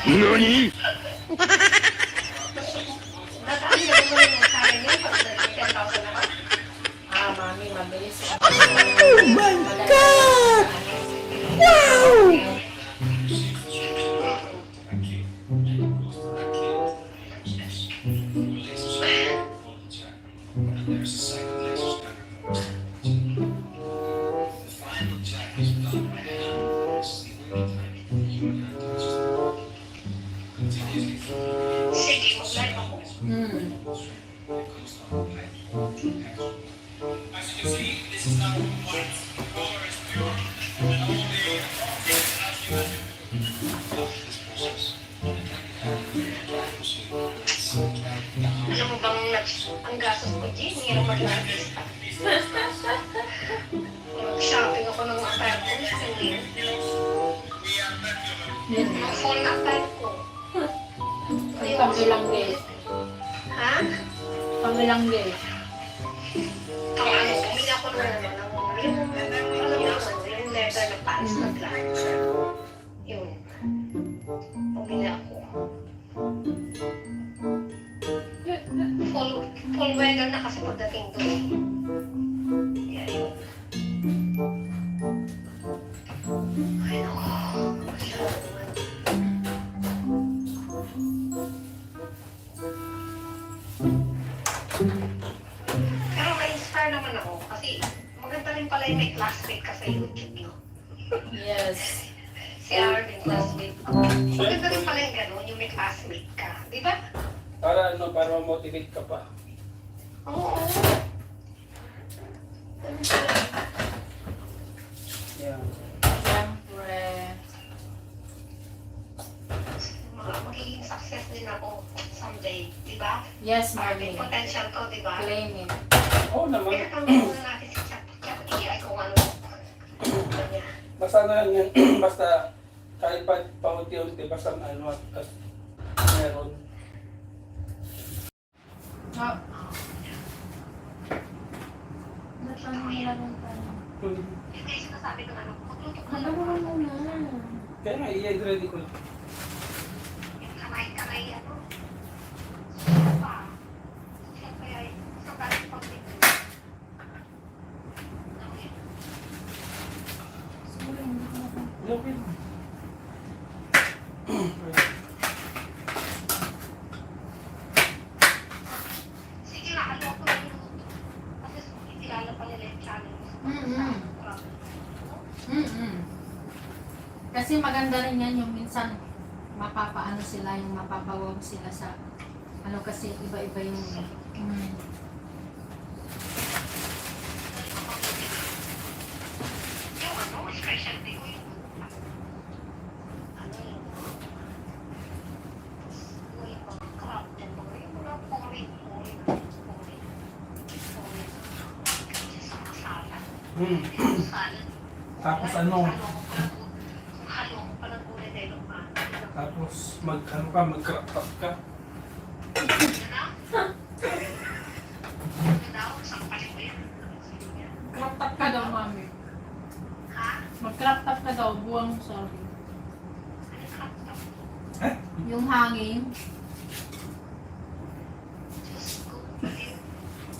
NANI?! Natali na mo yung kaya niya pag 10,000 na ba? Ah, mami, mabilis. Oh my God! Wow! Sige, mag-live ako. Alam mo bang ang gastos ko, Jin, ngayon mag-artista. Mag-shopping ako ng attire ko. Ang phone na attire ko. Pamilangge. Ha? Pamilangge. Ang ano, bumili ako na naman ng yung leather na pants na black. Yun. Bumili ako. Full weather na kasi pagdating doon. Kaya yun. Ay, naku. Masyado naman. Pero na-inspire naman ako kasi maganda rin pala yung may classmate ka sa YouTube, no? Yes. Si Arvin, classmate ko. Maganda rin pala yung gano'n, yung may classmate ka. Di ba? Para ano, para ma-motivate ka pa. Oo. Ganun pala. Yeah. Siyempre. Magiging success din ako someday, di ba? Yes, May Marvin. potential ko, di ba? Claim it. Oo naman. Kaya tanong muna natin si Chat AI kung ano. Kanya. Basta na yan. Basta kahit pa paunti-unti, basta ano at meron. Ah. Natanong nila ng tanong. Yun kayo sinasabi ng ano, magluto ka Alam lang. mo muna. Kaya nga, i-ready ko. Yung kamay-kamay, ano. Pa. Siyempre ay, sa galing pag-dito. Siguro hindi ko na. Okay. Sige na, ano ako yung luto. Kasi kilala pa nila yung channel. Kasi maganda rin yan yung minsan mapapaano sila, yung mapapawag sila sa ano kasi iba-iba yung Yung ano, specialty ko yung ano yung yung mga crab, yung mga pouring sa salad. Salad. Tapos ano, Halo ko pa ng kulay dahil tapos mag-ano ka, mag-crop top ka. crop top ka daw, mami. Ha? Mag-crop top ka daw, buwang sorry. Ano crop top? Eh? Yung hangin, Diyos ko.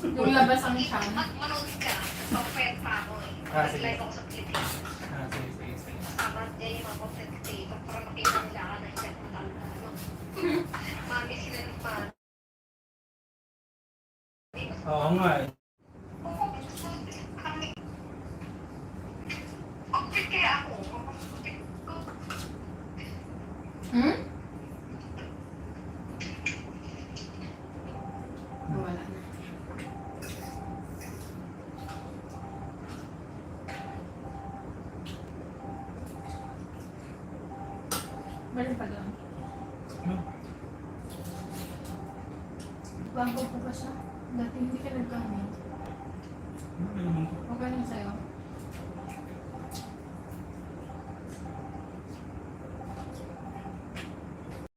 yung labas ang tiyan. Manood ka. Pag-pwet pa ako eh. Ah, sige. Nag-live ako sa Pilipinas. Ah, sige, sige, sige. Kasama niya yung mga content creator para makita nila ka na siya kung talaga ano. Mami sila ng fan. Oo nga eh. Pag-pwet kaya ako. Wala na. Balik pa doon. Bago po ba siya? Dati hindi ka nagkamit. Okay lang sa'yo.